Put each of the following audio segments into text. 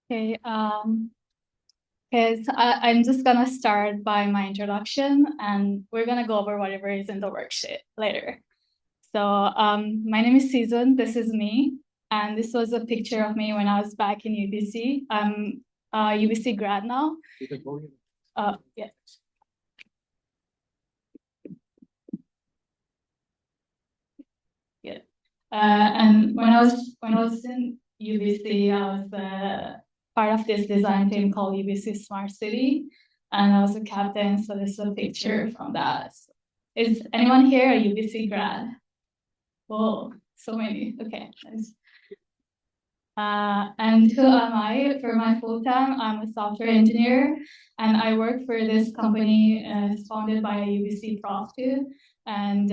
Okay, I'm just gonna start by my introduction, and we're gonna go over whatever is in the worksheet later. So, my name is Season. This is me, and this was a picture of me when I was back in UBC. I'm a UBC grad now. Yeah. Yeah. And when I was in UBC, I was part of this design team called UBC Smart City, and I was a captain. So this is a picture from that. Is anyone here a UBC grad? Whoa, so many. Okay, nice. And who am I? For my full time, I'm a software engineer, and I work for this company. It's founded by a UBC prof too, and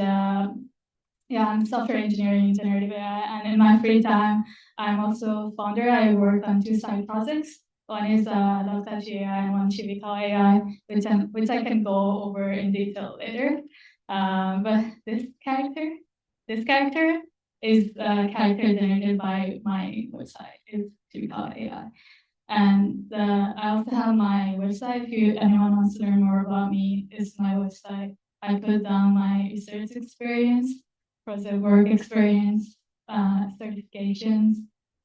yeah, I'm software engineering in generative AI, and in my free time, I'm also founder. I work on two side projects. One is Lovable AI and one Chivika AI, which I can go over in detail later. But this character is a character generated by my website. It's Chivika AI. And I also have my website. If anyone wants to learn more about me, it's my website. I put down my research experience, project work experience, certifications,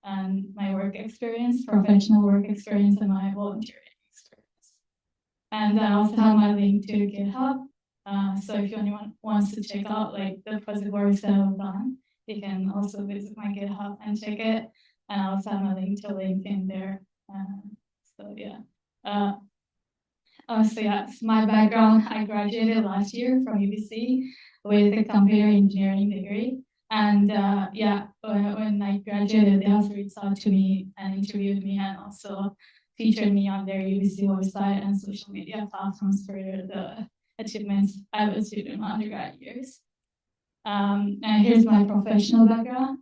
and my work experience, professional work experience, and my volunteering experience. And I also have my link to GitHub. So if anyone wants to check out like the project works that I've done, you can also visit my GitHub and check it. And I also have my link to LinkedIn there. So yeah. So yeah, it's my background. I graduated last year from UBC with a computer engineering degree. And yeah, when I graduated, they also reached out to me and interviewed me and also featured me on their UBC website and social media platforms for the achievements I've achieved in my undergrad years. And here's my professional background.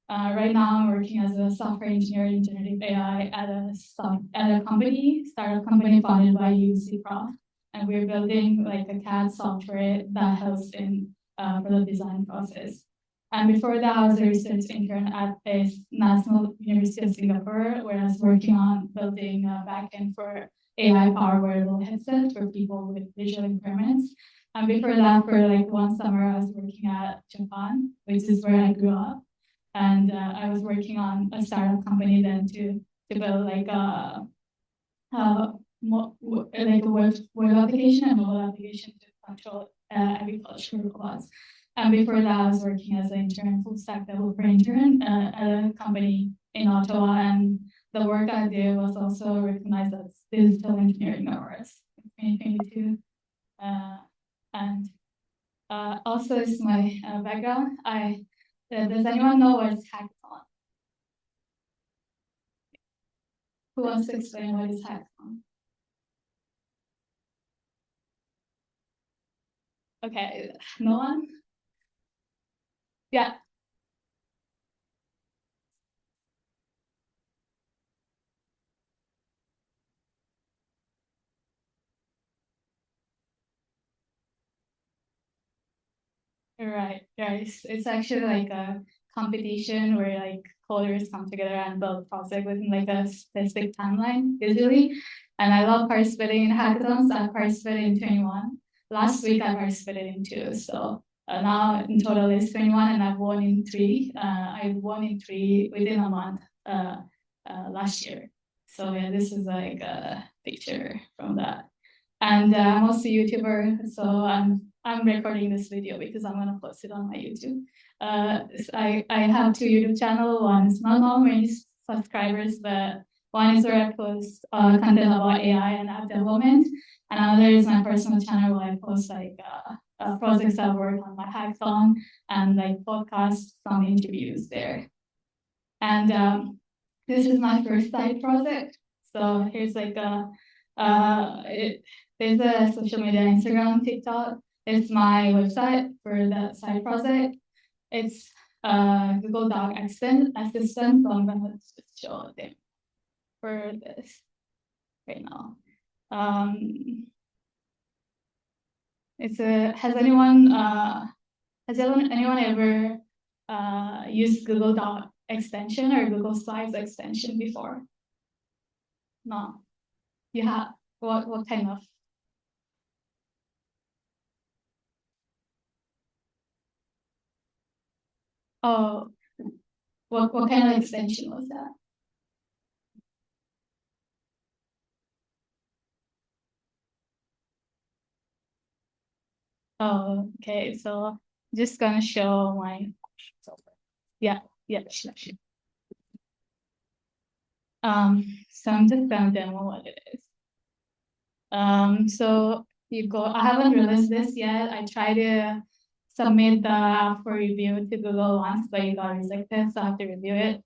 Right now, I'm working as a software engineer in generative AI at a startup company founded by UC Prof. And we're building like a CAD software that helps in for the design process. And before that, I was a research intern at a National University of Singapore, where I was working on building a backend for AI-powered wearable headset for people with visual impairments. And before that, for like one summer, I was working at Japan, which is where I grew up. And I was working on a startup company then to build like like a web application and mobile application to control agricultural robots. And before that, I was working as an intern, full stack developer intern at a company in Ottawa. And the work I did was also recognized as Digital Engineering Awards in 2022. And also, is my background. Does anyone know what is hackathon? Who wants to explain what is hackathon? Okay, no one? Yeah. Right, right. It's actually like a competition where like coders come together and build project within like a specific timeline usually. And I love participating in hackathons. I participated in 21. Last week I participated in two. So now in total is 21 and I've won in three. I won in three within a month last year. So yeah, this is like a picture from that. And I'm also a YouTuber, so I'm recording this video because I'm gonna post it on my YouTube. I have two YouTube channels. One is not long many subscribers, but one is where I post content about AI and app development, and another is my personal channel where I post like projects I've worked on, my hackathon, and like podcasts, some interviews there. And this is my first side project. So here's like there's a social media, Instagram, TikTok. It's my website for that side project. It's Google Doc assistant. So I'm gonna just show them for this right now. It's a has anyone ever used Google Doc extension or Google Slides extension before? No. You have what kind of? Oh, what kind of extension was that? Oh, okay. So just gonna show my. Yeah, yeah, sure, sure. So I'm just gonna demo what it is. So you go. I haven't released this yet. I try to submit the app for review to Google once, but it got rejected, so I have to review it.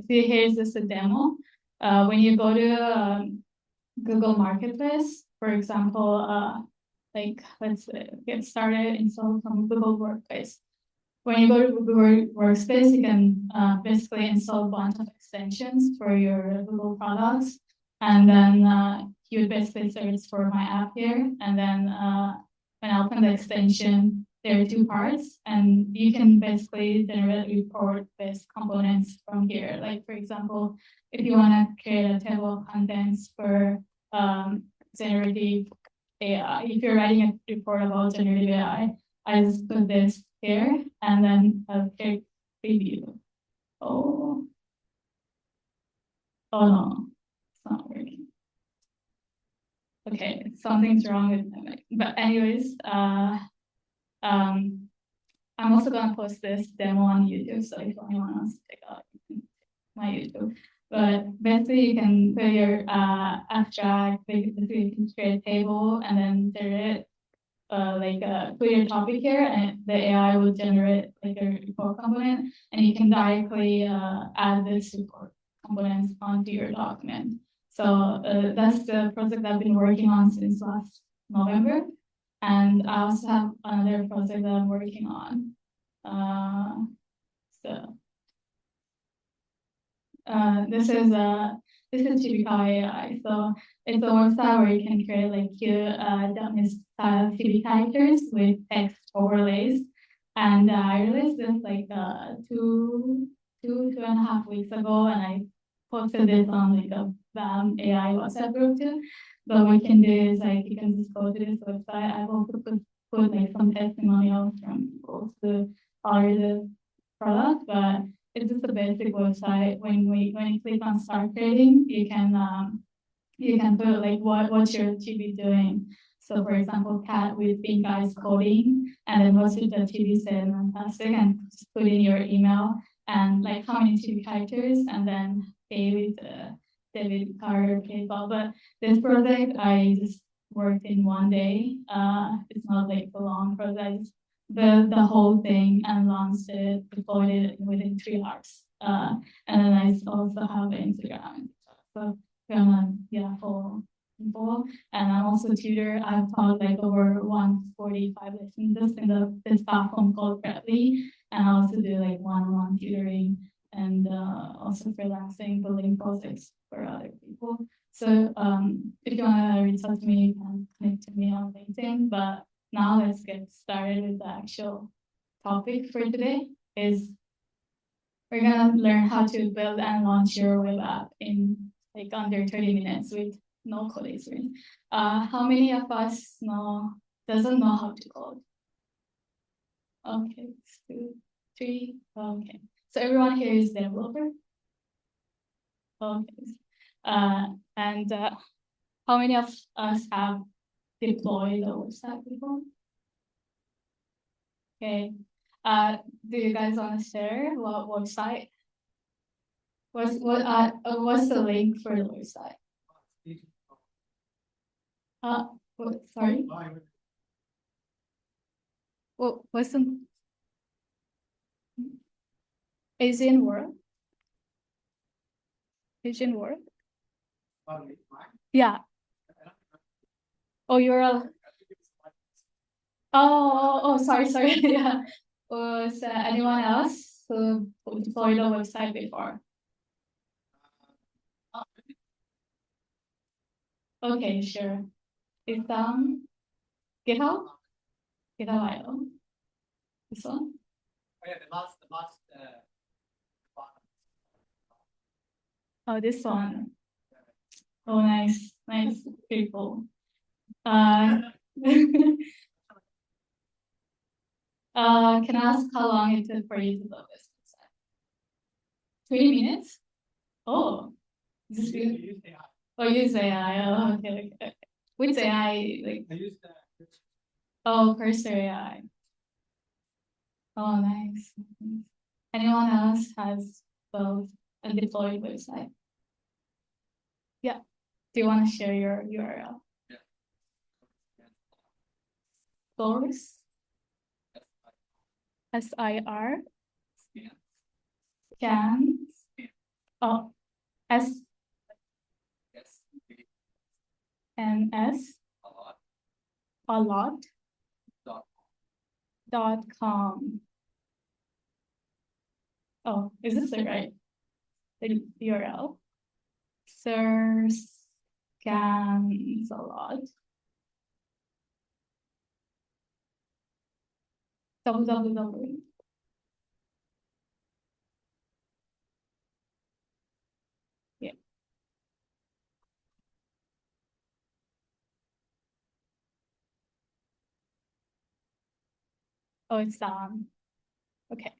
See, here's just a demo. When you go to Google Marketplace, for example, like let's get started install from Google Workspace. When you go to Google Workspace, you can basically install a bunch of extensions for your Google products, and then you would basically search for my app here, and then when I open the extension, there are two parts, and you can basically generate report-based components from here. Like for example, if you want to create a table of contents for generative AI, if you're writing a report about generative AI, I just put this here and then I'll click preview. Oh, oh no, it's not working. Okay, something's wrong with my mic. But anyways, I'm also gonna post this demo on YouTube, so if anyone wants to check out my YouTube. But basically, you can put your abstract, basically you can create a table and then generate put your topic here, and the AI will generate like a report component, and you can directly add this report components onto your document. So that's the project I've been working on since last November, and I also have another project that I'm working on. So this is typical AI. So it's a website where you can create like cute Japanese style TV characters with text overlays. And I released this like 2.5 weeks ago, and I posted this on like a BAM AI WhatsApp group too. But what you can do is like you can just go to this website. I've also put like some testimonials from people who ordered the product, but it's just a basic website. When you click on start creating, you can put like what your TV doing. So for example, cat with pink eyes coding, and then what should the TV say fantastic, and just put in your email and like how many TV characters, and then pay with debit card or PayPal. But this project I just worked in one day. It's not like a long project. I just built the whole thing and launched it, deployed it within 3 hours. And then I also have Instagram. So yeah, for people. And I'm also a tutor. I've taught like over 145 lessons in this platform called Preply. And I also do like one-on-one tutoring and also freelancing, building projects for other people. So if you want to reach out to me, you can connect to me on LinkedIn. But now let's get started with the actual topic for today. Is we're gonna learn how to build and launch your web app in like under 30 minutes with no code experience. How many of us doesn't know how to code? Okay, 2, 3. Okay, so everyone here is developer. Okay, and how many of us have deployed the website before? Okay, do you guys want to share what website? What's the link for the website? Sorry. What's the Asian world? Asian world? Yeah. Oh, you're a. Sorry. Yeah. Was anyone else who deployed the website before? Okay, sure. It's GitHub? GitHub IO. This one? Oh, this one. Oh, nice, nice, pretty cool. Can I ask how long it took for you to build this website? 3 minutes? Oh, is this good? Oh, use AI. Oh, okay. Which AI? Like, I use that. Oh, Cursor AI. Oh, nice. Anyone else has built a deployed website? Yeah. Do you want to share your URL? Source. SIR. Scans. Oh, SNS. A lot. .com. Oh, is this the right URL? Sir scans a lot. www. Yeah. Oh, it's down. Okay.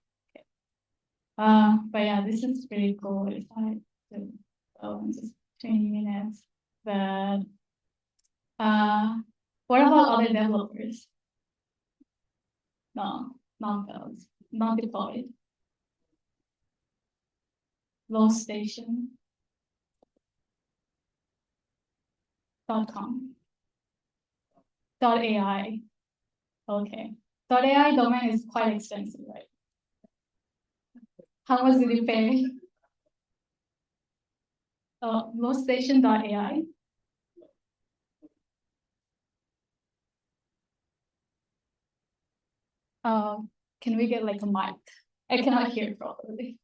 But yeah, this is pretty cool website. So just 20 minutes. But what about other developers? No, not those, not deployed. Lowstation.com. .ai. Okay. .ai domain is quite expensive, right? How much did you pay? Lowstation.ai. Can we get like a mic? I cannot hear properly.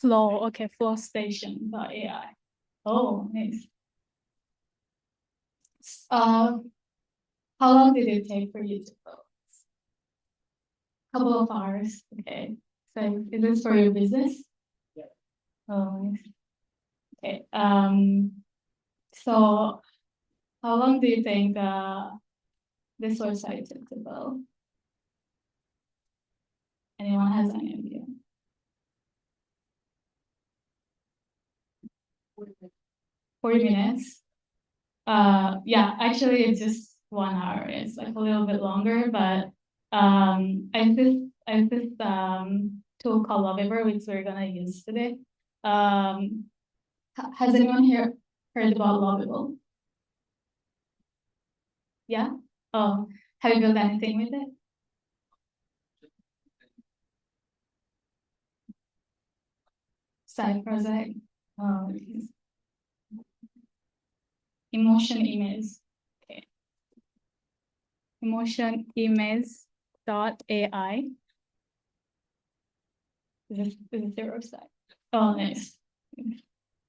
Flow, okay, flowstation.ai. Oh, nice. How long did it take for you to build? Couple of hours. Okay. So is this for your business? Yeah. Oh, nice. Okay. So how long do you think this website took to build? Anyone has any idea? 40 minutes. Yeah, actually it's just 1 hour. It's like a little bit longer, but I this tool called Lovable, which we're gonna use today. Has anyone here heard about Lovable? Yeah. Oh, have you built anything with it? Side project. Oh, emotion image. Okay. Emotion image .ai. Is this your website? Oh, nice.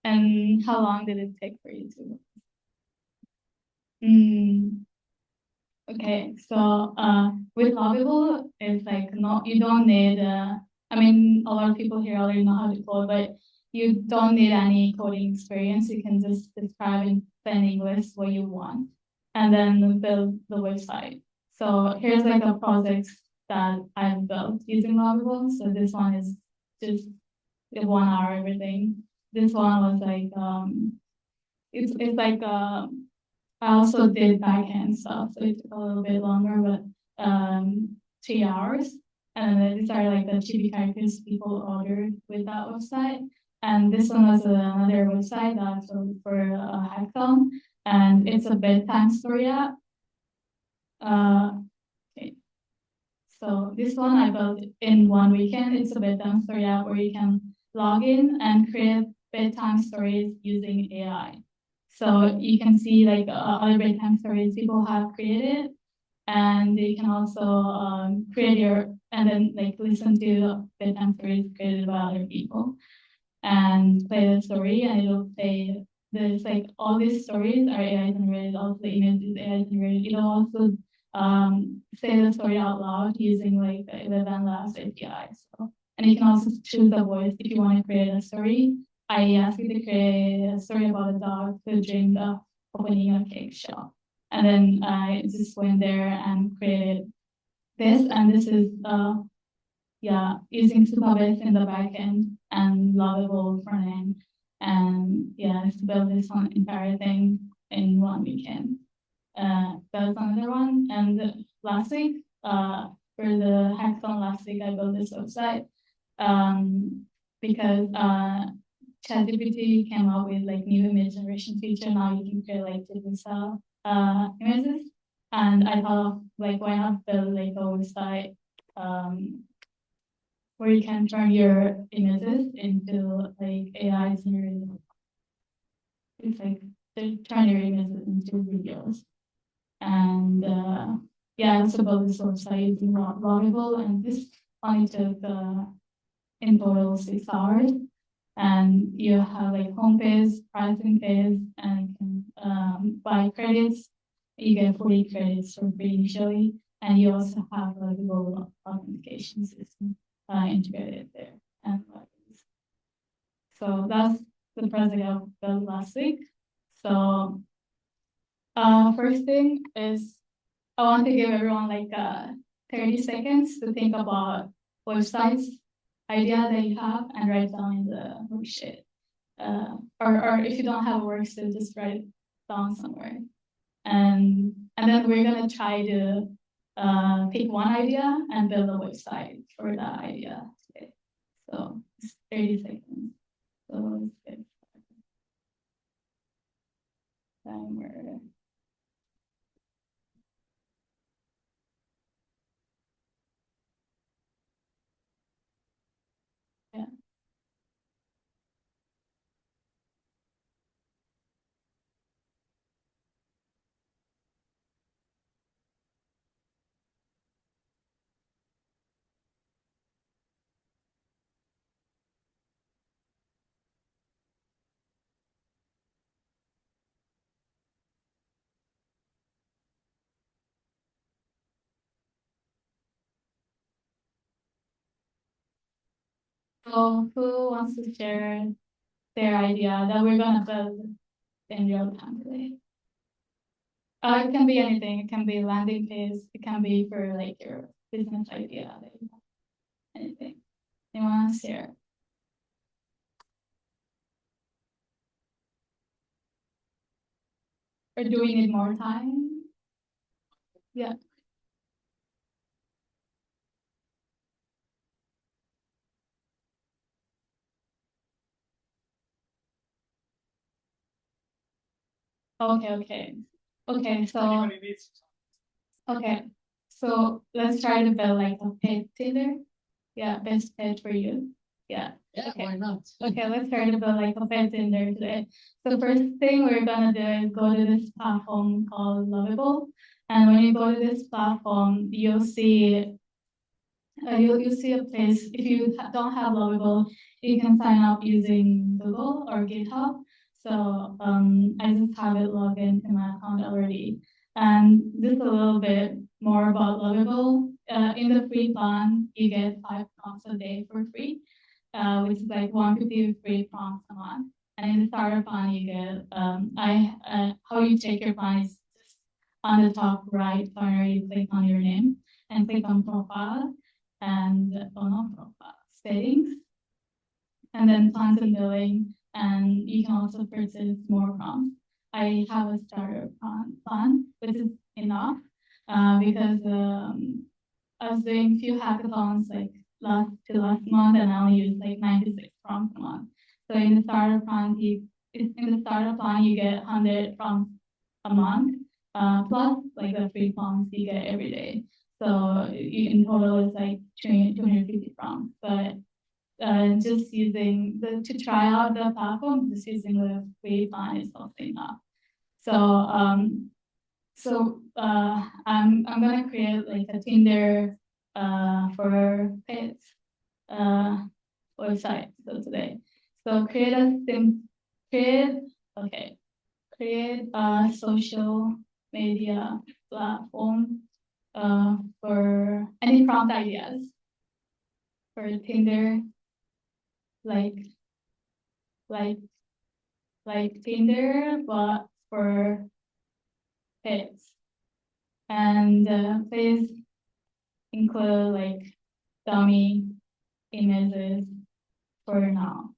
And how long did it take for you to? Okay, so with Lovable, it's like not you don't need. I mean, a lot of people here already know how to code, but you don't need any coding experience. You can just describe in plain English what you want, and then build the website. So here's like a project that I've built using Lovable. So this one is just the 1 hour everything. This one was like it's like I also did backend stuff, so it took a little bit longer, but 3 hours. And then these are like the chibi characters people ordered with that website. And this one was another website that's for a hackathon, and it's a bedtime story app. Okay. So this one I built in 1 weekend. It's a bedtime story app where you can log in and create bedtime stories using AI. So you can see like other bedtime stories people have created, and you can also create your and then like listen to bedtime stories created by other people and play the story, and it'll play this like all these stories are AI generated, also the image is AI generated. It'll also say the story out loud using like the 11 Labs API. So, and you can also choose the voice if you want to create a story. I asked it to create a story about a dog who dreamed of opening a cake shop. And then I just went there and created this, and this is using Supabase in the back end and Lovable front end. And just build this one entire thing in 1 weekend. That was another one. And last week, for the hackathon last week, I built this website because ChatGPT came out with like new image generation feature. Now you can create like different style images. And I thought of like, why not build like a website where you can turn your images into like AI generated. It's like they turn your images into videos. And I also built this website using Lovable, and this only took in total 6 hours. And you have like homepage, pricing page, and you can buy credits. You get 40 credits for free initially, and you also have a Google authentication system integrated there. And so that's the project I built last week. So first thing is I want to give everyone like 30 seconds to think about websites idea that you have and write down in the worksheet. Or if you don't have a worksheet, just write it down somewhere. And then we're gonna try to pick one idea and build a website for that idea today. So it's 30 seconds. So let's get timer. Yeah. So who wants to share their idea that we're gonna build in real time today? It can be anything. It can be landing page. It can be for like your business idea. Anything you want to share. Or do we need more time? Yeah. Okay. Okay. So let's try to build like a pet Tinder. Yeah, best pet for you. Yeah. Okay. Why not? Okay, let's try to build like a pet Tinder today. So first thing we're gonna do is go to this platform called Lovable. And when you go to this platform, you'll see you'll see a place. If you don't have Lovable, you can sign up using Google or GitHub. So I just have it logged into my account already. And just a little bit more about Lovable. In the free plan, you get 5 prompts a day for free, which is like 150 free prompts a month. And in the starter plan, you get how you check your plan is just on the top right corner. You click on your name and click on profile and not profile settings, and then plans and billing, and you can also purchase more prompts. I have a starter plan, which is enough because I was doing few hackathons like last month, and I only used like 96 prompts a month. So in the starter plan, you get 100 prompts a month, plus like the free prompts you get every day. So in total, it's like 250 prompts. But just using to try out the platform, just using the free plan is also enough. So I'm gonna create like a Tinder for pets website so today. So create a social media platform for any prompt ideas for Tinder, like like Tinder, but for pets. And please include like dummy images for now.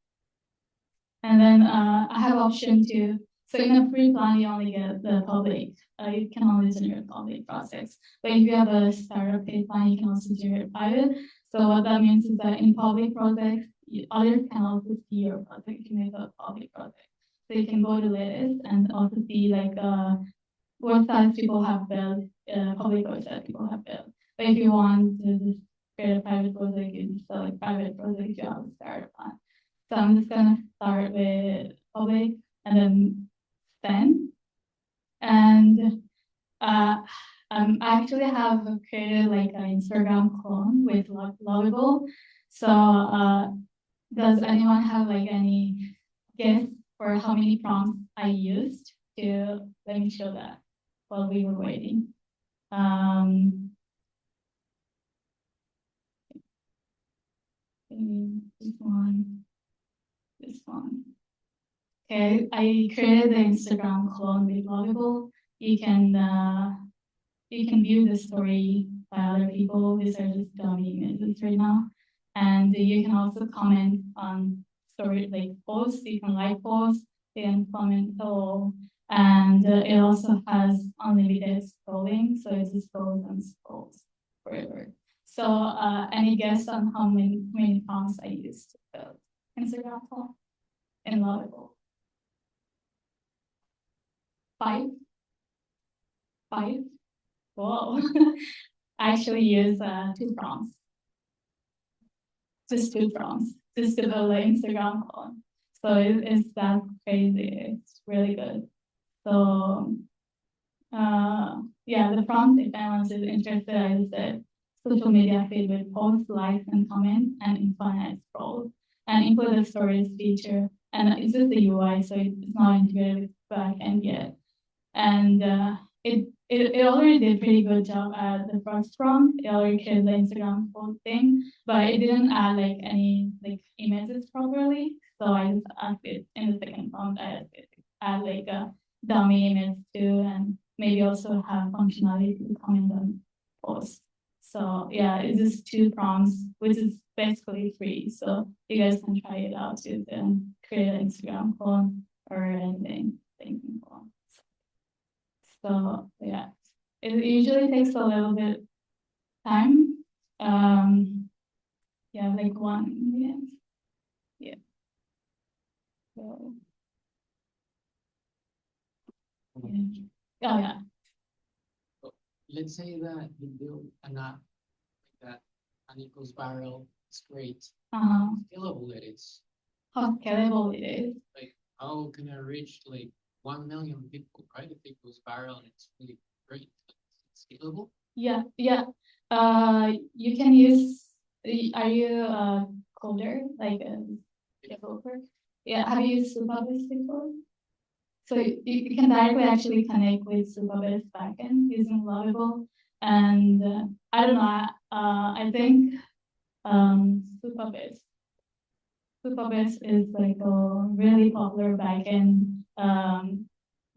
And then I have option to, so in a free plan, you only get the public. You can only generate public projects. But if you have a startup paid plan, you can also generate private. So what that means is that in public projects, others can also see your project if you make a public project. So you can go to latest and also see like what size people have built, public website people have built. But if you want to just create a private project, you just select private project, you have a startup plan. So I'm just gonna start with public and then send. And I actually have created like an Instagram clone with Lovable. So does anyone have like any guess for how many prompts I used to, let me show that while we were waiting. This one. Okay, I created the Instagram clone with Lovable. You can view the story by other people. These are just dummy images right now. And you can also comment on story like posts. You can like posts, you can comment below. And it also has unlimited scrolling, so it just scrolls and scrolls forever. So any guess on how many prompts I used to build Instagram clone in Lovable? 5? Whoa. I actually use 2 prompts. Just 2 prompts. Just to build an Instagram clone. So it's that crazy. It's really good. So yeah, the prompt, if anyone is interested, I said social media feed with posts, likes, and comments, and infinite scrolls, and include the stories feature. And it's just the UI, so it's not integrated with backend yet. And it already did pretty good job at the first prompt. It already created the Instagram post thing, but it didn't add like any like images properly. So I just asked it in the second prompt. I asked it to add like a dummy image too, and maybe also have functionality to comment on posts. So yeah, it's just 2 prompts, which is basically free. So you guys can try it out too, and create an Instagram clone or anything. So yeah, it usually takes a little bit time. Yeah, like 1 minute. Yeah. So, yeah. Oh yeah. Let's say that you build an app like that, and it goes viral. It's great. How Scalable it is. How scalable it is. Like, how can I reach like 1 million people, right? If it goes viral and it's really great, it's scalable. Yeah. You can use. Are you a coder, like a developer? Yeah. Have you used Supabase before? So you can directly actually connect with Supabase backend using Lovable. And I don't know. I think Supabase is like a really popular backend. A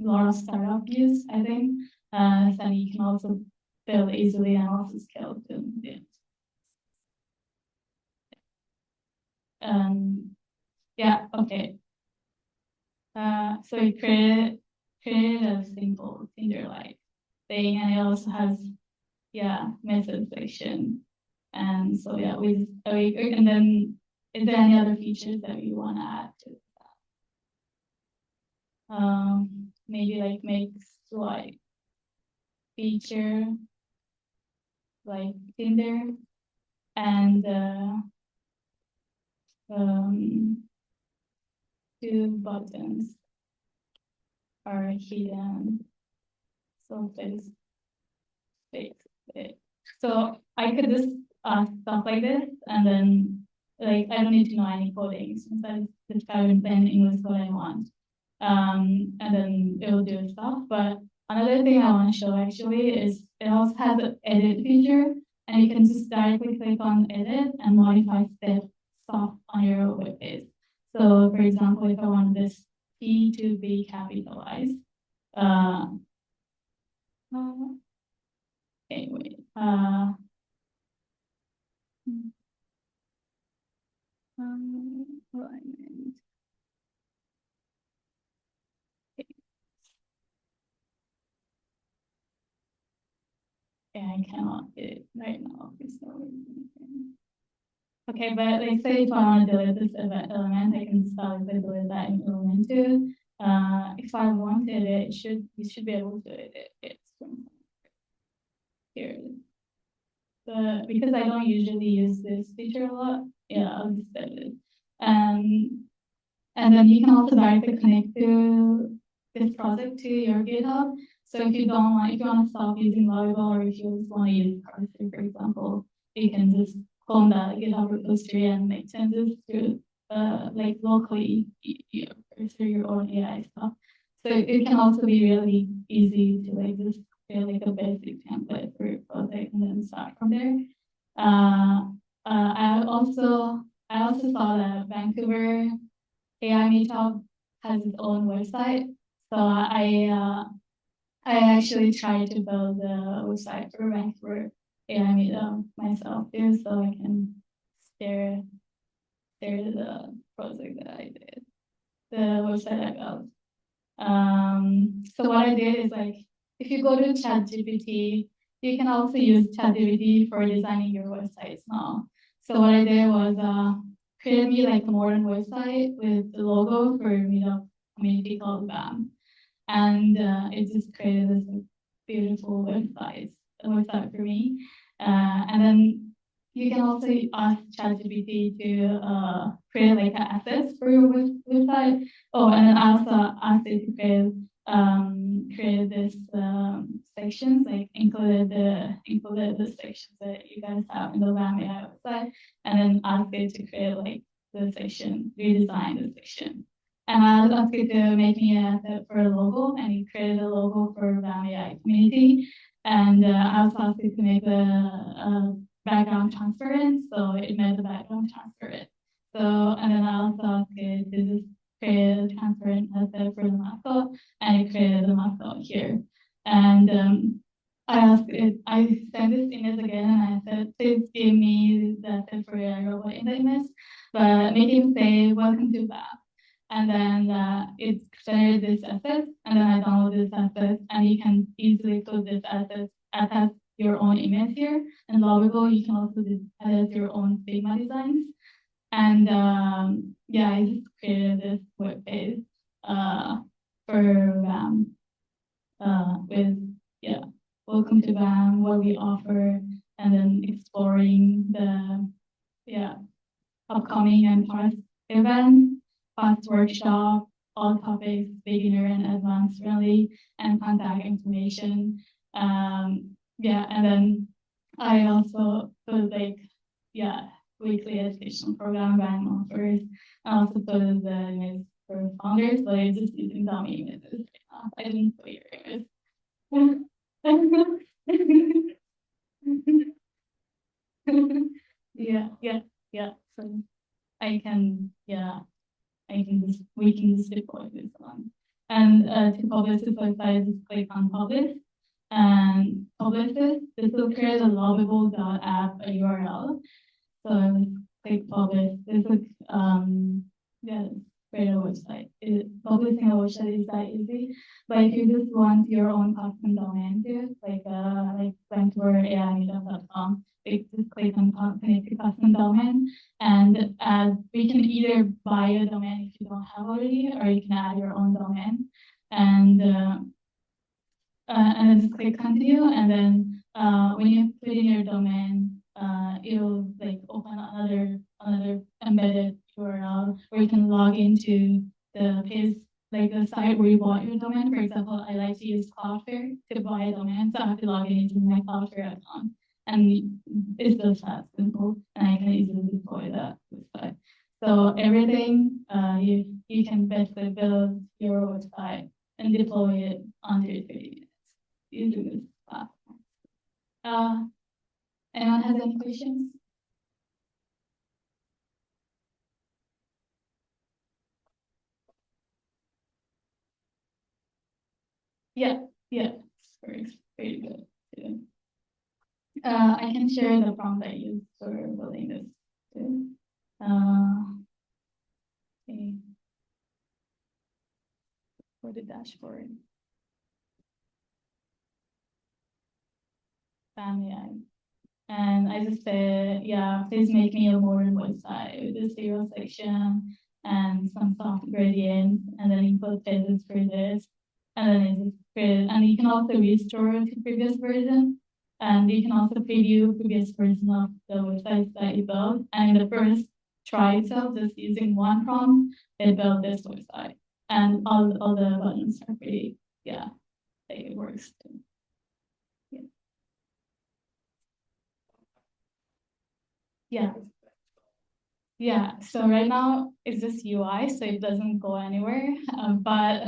lot of startup use, I think. So you can also build easily and also scale to it. Yeah, okay. So we created a simple Tinder-like thing, and it also has message section. And so yeah, and then is there any other features that we want to add to that? Maybe like make swipe feature like Tinder, and 2 buttons are hidden. So there's space. So I could just stuff like this, and then like I don't need to know any coding since I just type in plain English what I want. And then it will do stuff. But another thing I want to show actually is it also has an edit feature, and you can just directly click on edit and modify stuff on your web page. So for example, if I want this P to be capitalized, anyway, what I meant. Yeah, I cannot get it right now. Okay, but let's say if I want to delete this element, I can start by delete that in element two. If I wanted it, you should be able to edit it from here. But because I don't usually use this feature a lot, yeah, I'll just edit it. And then you can also directly connect to this project to your GitHub. So if you want to stop using Lovable, or if you just want to use Cursor, for example, you can just clone the GitHub repository and make changes to like locally through your own AI stuff. So it can also be really easy to like just create like a basic template for your project and then start from there. I also saw that Vancouver AI Meetup has its own website. So I actually tried to build a website for Vancouver AI Meetup myself too, so I can share the project that I did, the website I built. So what I did is like, if you go to ChatGPT, you can also use ChatGPT for designing your websites now. So what I did was create me like a modern website with the logo for Meetup community called BAM. And it just created this like, beautiful website for me. And then you can also ask ChatGPT to create like assets for your website. Oh, and then I also asked it to create this sections, like included the sections that you guys have in the BAM AI website, and then asked it to create like the section, redesign the section. And I asked it to make me an asset for a logo, and it created a logo for BAM AI community. And I also asked it to make the background transparent, so it made the background transparent. So, and then I also asked it to just create a transparent asset for the mascot, and it created the mascot here. And I sent this image again, and I said, please give me the asset for a robot in the image, but make him say, welcome to BAM. And then it generated this asset, and then I download this asset, and you can easily put this asset as your own image here. And Lovable, you can also edit your own Figma designs. And yeah, I just created this web page for BAM with, yeah, welcome to BAM, what we offer, and then exploring the, yeah, upcoming and past events, past workshop, all topics, beginner and advanced friendly, and contact information. Yeah, and then I also put like, yeah, weekly educational program BAM offers. I also put the image for founders, but I'm just using dummy images right now. I didn't put your image. Yeah. So I can, yeah, we can just deploy this one. And to publish this website, just click on publish and publish this. This will create a lovable.app URL. So I would click publish. This is yeah, create a website. Publishing a website is that easy. But if you just want your own custom domain too, like venture.ai.com, just click on connect to custom domain, and we can either buy a domain if you don't have already, or you can add your own domain, and then just click continue, and then when you put in your domain, it'll like open another embedded URL where you can log into the page, like the site where you bought your domain. For example, I like to use Cloudflare to buy a domain, so I have to log into my Cloudflare account. And it's just that simple, and I can easily deploy that website. So everything, you can basically build your website and deploy it under 30 minutes using this platform. Anyone has any questions? Yeah, it's very good too. I can share the prompt I used for building this too. Okay. For the dashboard. Yeah. And I just said, yeah, please make me a modern website with a zero section and some soft gradients, and then you put pages for this, and then it just create, and you can also restore to previous version, and you can also preview previous version of the websites that you built. And in the first try itself, just using one prompt, it built this website, and all the buttons are pretty, yeah, it works too. Yeah. Yeah, so right now it's just UI, so it doesn't go anywhere. But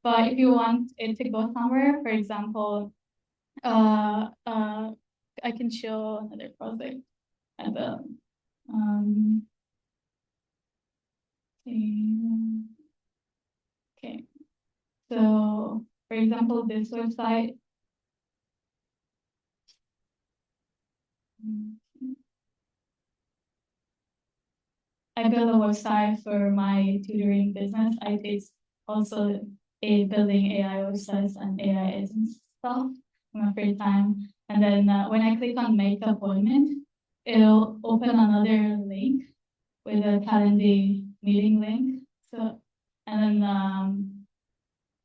but if you want it to go somewhere, for example, I can show another project at the um, okay. So for example, this website. I built a website for my tutoring business. I did also building AI websites and AI agents stuff in my free time. And then when I click on make appointment, it'll open another link with a calendar meeting link. So, and then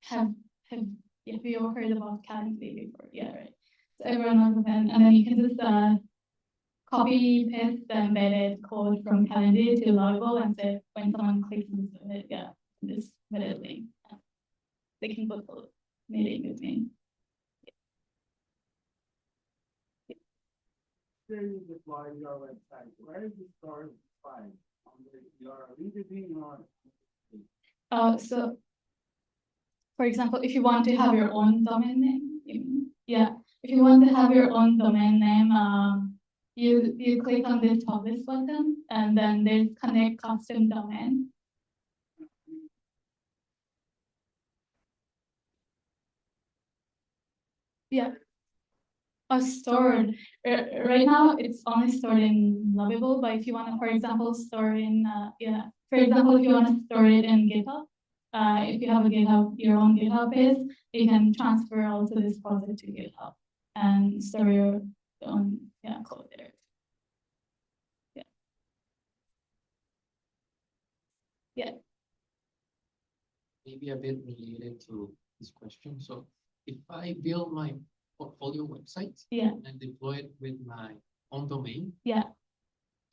have have you all heard about calendar before? Yeah, right. So everyone knows them, and then you can just copy paste the embedded code from Calendly to Lovable, and say when someone clicks on it, yeah, this embedded link, they can book a meeting with me. Where you deploy your website? Where is the store file? On your Redesign or? So for example, if you want to have your own domain name, yeah, if you want to have your own domain name, you click on this publish button, and then there's connect custom domain. Yeah. Stored. Right now, it's only stored in Lovable, but if you want to, for example, store in, for example, if you want to store it in GitHub, if you have a GitHub, your own GitHub page, you can transfer also this project to GitHub and store your own code there. Yeah. Yeah. Maybe a bit related to this question. So if I build my portfolio website and deploy it with my own domain,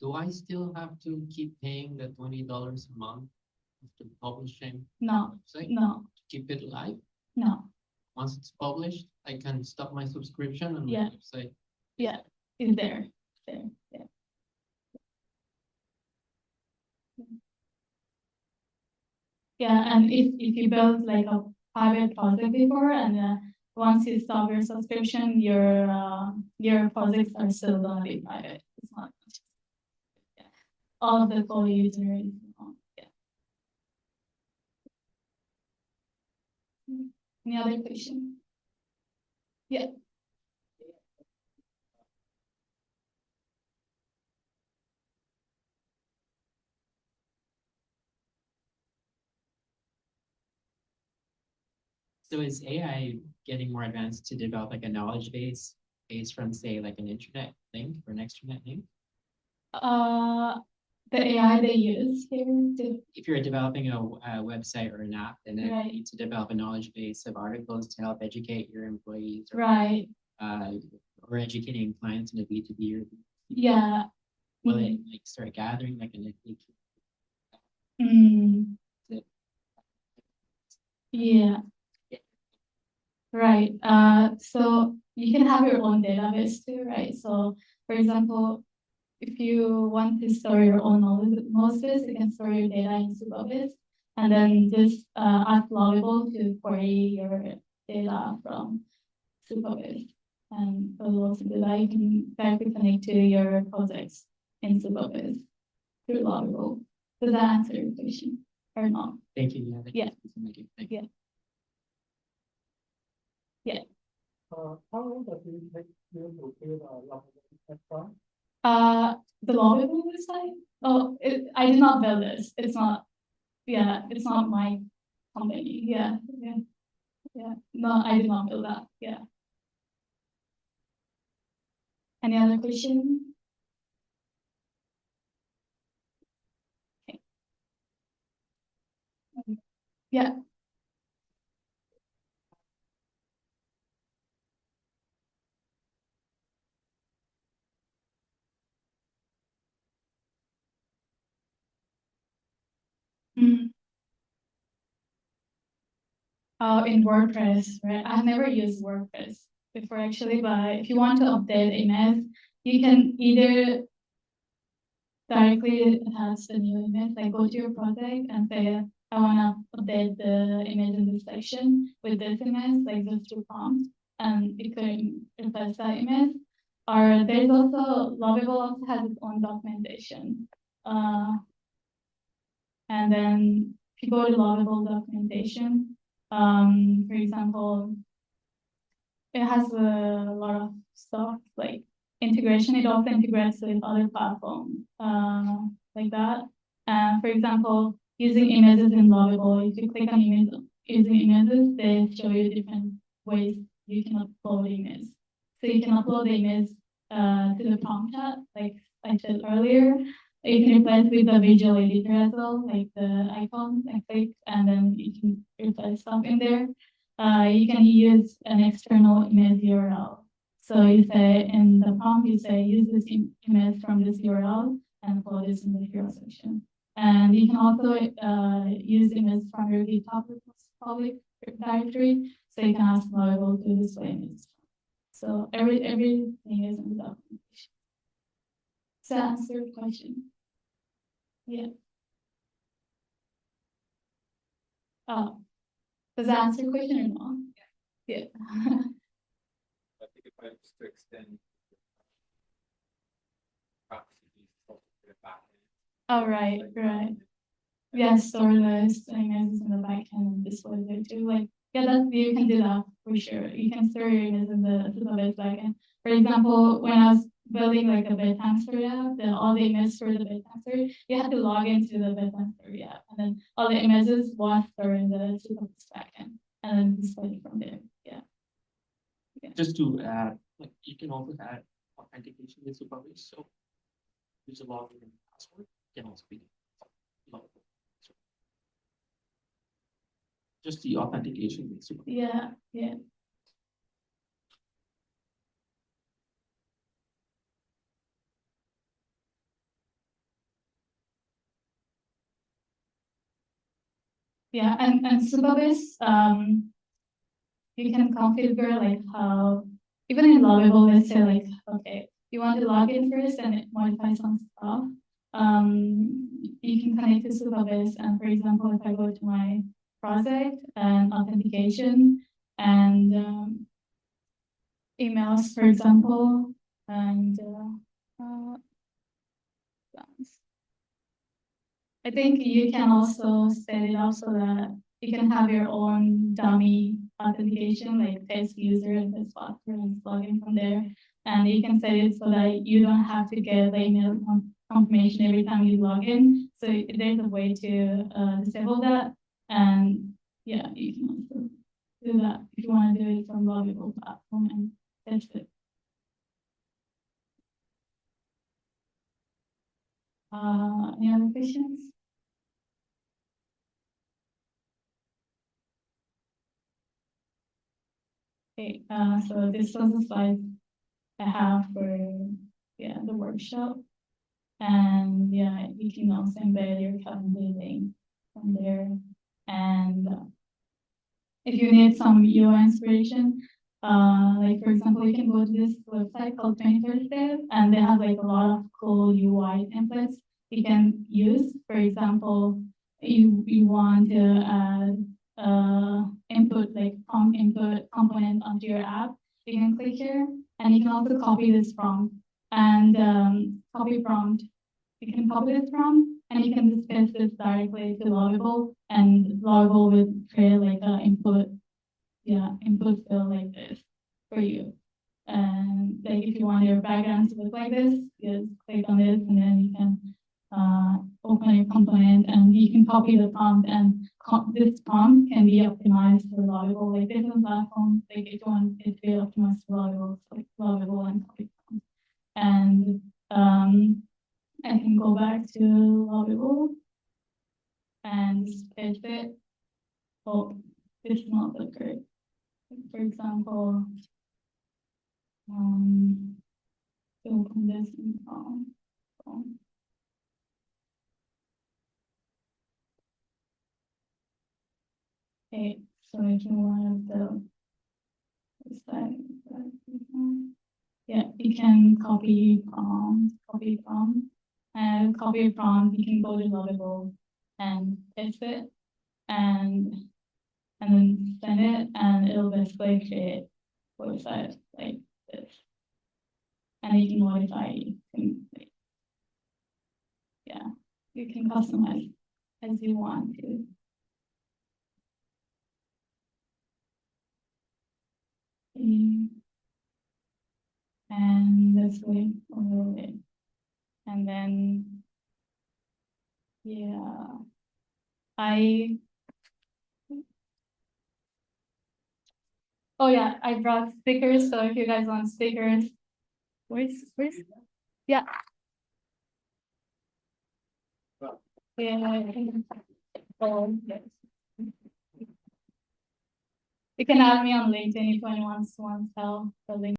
do I still have to keep paying the $20 a month after publishing no website no to keep it live? No. Once it's published, I can stop my subscription and my website. Is there. Yeah, and if you build like a private project before, and once you stop your subscription, your projects are still gonna be private. It's not all of the code you generate. Any other question? Yeah. So is AI getting more advanced to develop like a knowledge base based from, say, like an internet link or an extranet link? The AI they use here to. If you're developing a website or an app, then you need to develop a knowledge base of articles to help educate your employees. Or educating clients in a B2B or Yeah. Will it like start gathering like an FAQ? Yeah. Right. So you can have your own database too, right? So for example, if you want to store your own knowledge base, you can store your data in Superbase, and then just ask Lovable to query your data from Superbase. And it will also do that. You can directly connect to your projects in Superbase through Lovable. Does that answer your question or not? Thank you. Yeah. Yeah. How long does it take you to build a Lovable website? The Lovable website? Oh, I did not build this. It's not. Yeah, it's not my company. Yeah. No, I did not build that. Yeah. Any other question? Okay. Yeah. Mm. In WordPress, right? I've never used WordPress before actually, but if you want to update image, you can either directly attach the new image, like go to your project and say, I want to update the image in this section with this image, like just two prompts, and it could replace that image. Or there's also, Lovable also has its own documentation. And then if you go to Lovable documentation, for example, it has a lot of stuff like integration. It also integrates with other platforms like that. For example, using images in Lovable, if you click on image, using images, they show you different ways you can upload images. So you can upload the image to the prompt chat, like I said earlier. You can replace with the visual editor as well, like the icons and click, and then you can replace stuff in there. You can use an external image URL. So you say in the prompt, you say use this image from this URL and upload this in the hero section. And you can also use image from your GitHub public directory. So you can ask Lovable to display images. So everything is in the documentation. Does that answer your question? Yeah. Oh, does that answer your question or not? Yeah. I think if I was to extend perhaps the back Oh, right. Yeah, store those images in the backend and display there too. Like, yeah, you can do that for sure. You can store your images in the database backend. For example, when I was building like a bedtime story app, then all the images for the bedtime story, you have to log into the bedtime story app, and then all the images was stored in the database backend, and then display from there. Yeah. Just to add, like you can also add authentication with Superbase. So use a login and password can also be Lovable. So just the authentication with Superbase. Yeah. Yeah, and Superbase, you can configure like how, even in Lovable, let's say like, okay, you want to log in first and modify some stuff. You can connect to Superbase, and for example, if I go to my project and authentication and emails, for example, and I think you can also set it up so that you can have your own dummy authentication, like test user and test password and log in from there. And you can set it so that you don't have to get the email confirmation every time you log in. So there's a way to disable that. And yeah, you can also do that if you want to do it from Lovable platform and test it. Any other questions? Okay, so this was the slide I have for the workshop. And yeah, you can also embed your calculating from there. And if you need some UI inspiration, like for example, you can go to this website called 21st Dev, and they have like a lot of cool UI templates you can use. For example, you want to add input, like prompt input component onto your app, you can click here, and you can also copy this prompt and copy prompt. You can copy this prompt, and you can just paste this directly to Lovable, and Lovable will create like an input field like this for you. like this, just click on this, and then you can open your component, and you can copy the prompt, and this prompt can be optimized for Lovable, like different platforms. Like if you want it to be optimized for Lovable, like Lovable and copy prompt. And I can go back to Lovable and paste it. Oh, it's not that great. For example, open this in Chrome. Okay, so if you want the site, yeah, you can copy prompt, and copy prompt. You can go to Lovable and paste it, and then send it, and it'll basically create a website like this. And you can modify it. Yeah, you can customize as you want to. And this way a little bit. And then, yeah, oh yeah, I brought stickers. So if you guys want stickers, where's, yeah. Yeah. Oh, yes. You can add me on LinkedIn if anyone wants help. The link